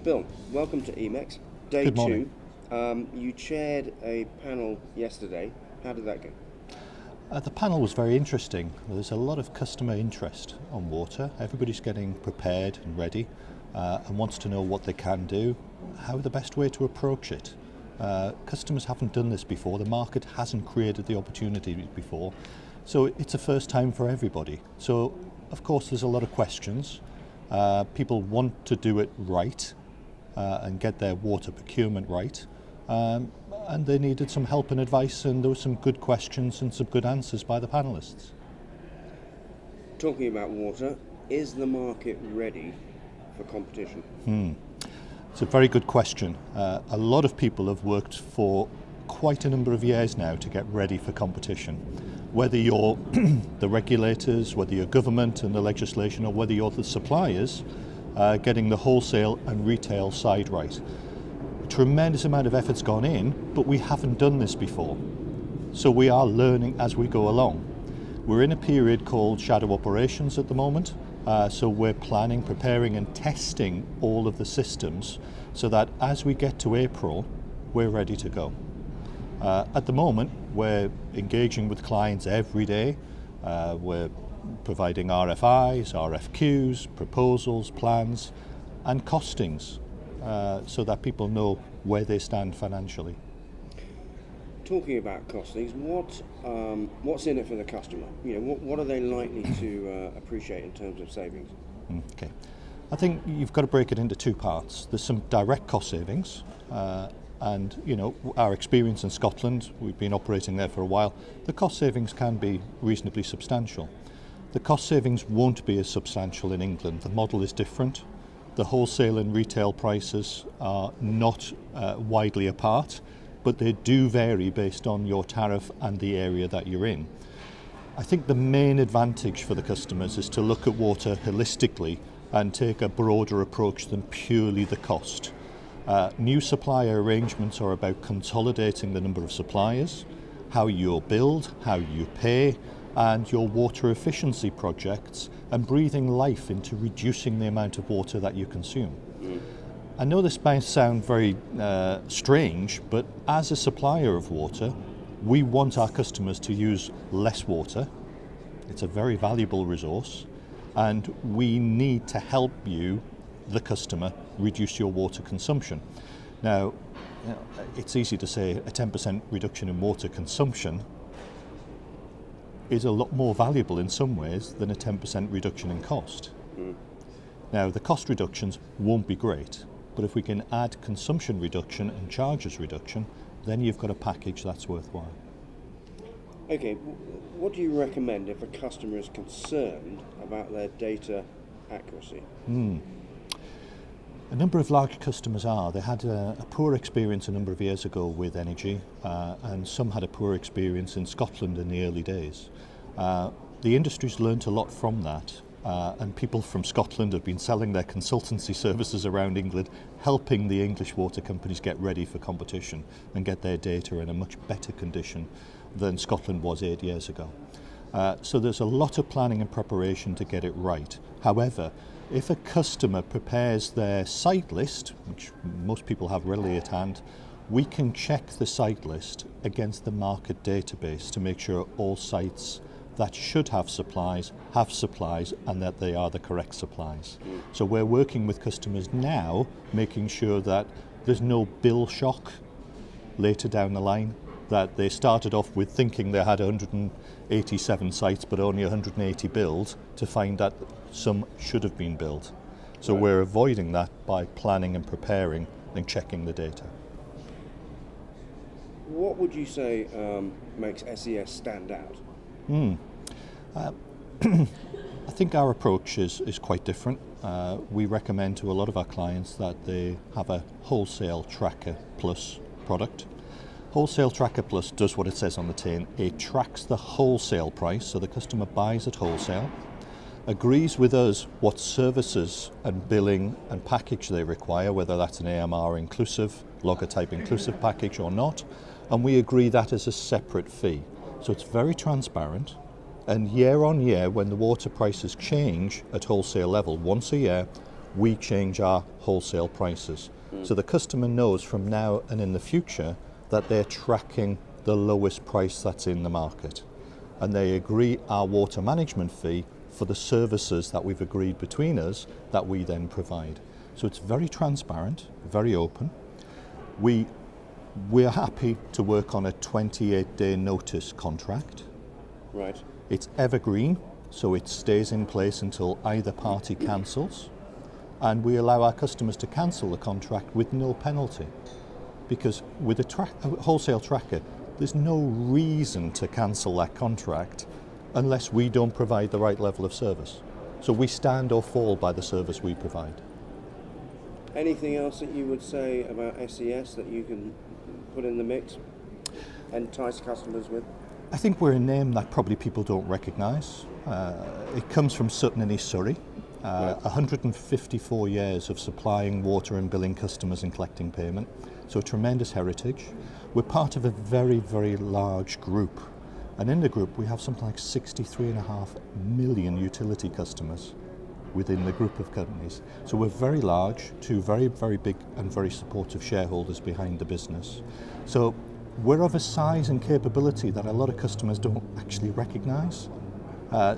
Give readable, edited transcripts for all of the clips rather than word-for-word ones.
Bill, welcome to EMEX, day Good morning. 2. You chaired a panel yesterday. How did that go? The panel was very interesting. There's a lot of customer interest on water. Everybody's getting prepared and ready and wants to know what they can do, how the best way to approach it. Customers haven't done this before. The market hasn't created the opportunity before. So it's a first time for everybody. So of course there's a lot of questions. People want to do it right and get their water procurement right. And they needed some help and advice, and there were some good questions and some good answers by the panellists. Talking about water, is the market ready for competition? It's a very good question. A lot of people have worked for quite a number of years now to get ready for competition. Whether you're the regulators, whether you're government and the legislation, or whether you're the suppliers, getting the wholesale and retail side right. A tremendous amount of effort's gone in, but we haven't done this before. So we are learning as we go along. We're in a period called shadow operations at the moment. So we're planning, preparing and testing all of the systems so that as we get to April, we're ready to go. At the moment, we're engaging with clients every day. We're providing RFIs, RFQs, proposals, plans and costings so that people know where they stand financially. Talking about costings, what's in it for the customer? What are they likely to appreciate in terms of savings? Okay, I think you've got to break it into two parts. There's some direct cost savings, and our experience in Scotland, we've been operating there for a while. The cost savings can be reasonably substantial. The cost savings won't be as substantial in England. The model is different. The wholesale and retail prices are not widely apart, but they do vary based on your tariff and the area that you're in. I think the main advantage for the customers is to look at water holistically and take a broader approach than purely the cost. New supplier arrangements are about consolidating the number of suppliers, how you build, how you pay, and your water efficiency projects, and breathing life into reducing the amount of water that you consume. I know this might sound very strange, but as a supplier of water, we want our customers to use less water. It's a very valuable resource, and we need to help you, the customer, reduce your water consumption. Now, it's easy to say a 10% reduction in water consumption is a lot more valuable in some ways than a 10% reduction in cost. Now, the cost reductions won't be great, but if we can add consumption reduction and charges reduction, then you've got a package that's worthwhile. Okay, what do you recommend if a customer is concerned about their data accuracy? A number of large customers are. They had a poor experience a number of years ago with energy, and some had a poor experience in Scotland in the early days. The industry's learnt a lot from that, and people from Scotland have been selling their consultancy services around England, helping the English water companies get ready for competition and get their data in a much better condition than Scotland was 8 years ago. So there's a lot of planning and preparation to get it right. However, if a customer prepares their site list, which most people have readily at hand, we can check the site list against the market database to make sure all sites that should have supplies, and that they are the correct supplies. So we're working with customers now, making sure that there's no bill shock later down the line, that they started off with thinking they had 187 sites but only 180 billed, to find that some should have been billed. So we're avoiding that by planning and preparing and checking the data. What would you say makes SES stand out? I think our approach is quite different. We recommend to a lot of our clients that they have a Wholesale Tracker Plus product. Wholesale Tracker Plus does what it says on the tin. It tracks the wholesale price, so the customer buys at wholesale, agrees with us what services and billing and package they require, whether that's an AMR inclusive, logger type inclusive package or not, and we agree that as a separate fee. So it's very transparent, and year on year, when the water prices change at wholesale level once a year, we change our wholesale prices. So the customer knows from now and in the future that they're tracking the lowest price that's in the market. And they agree our water management fee for the services that we've agreed between us that we then provide. So it's very transparent, very open. We're happy to work on a 28-day notice contract. Right. It's evergreen, so it stays in place until either party cancels, and we allow our customers to cancel the contract with no penalty. Because with a wholesale tracker, there's no reason to cancel that contract unless we don't provide the right level of service. So we stand or fall by the service we provide. Anything else that you would say about SES that you can put in the mix and entice customers with? I think we're a name that probably people don't recognise. It comes from Sutton and East Surrey. 154 years of supplying water and billing customers and collecting payment. So a tremendous heritage. We're part of a very, very large group. And in the group we have something like 63.5 million utility customers within the group of companies. So we're very large, two very, very big and very supportive shareholders behind the business. So we're of a size and capability that a lot of customers don't actually recognise.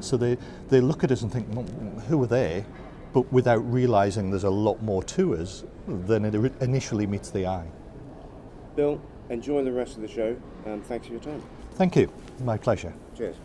So they look at us and think, well, who are they? But without realising there's a lot more to us than it initially meets the eye. Bill, enjoy the rest of the show and thanks for your time. Thank you. My pleasure. Cheers.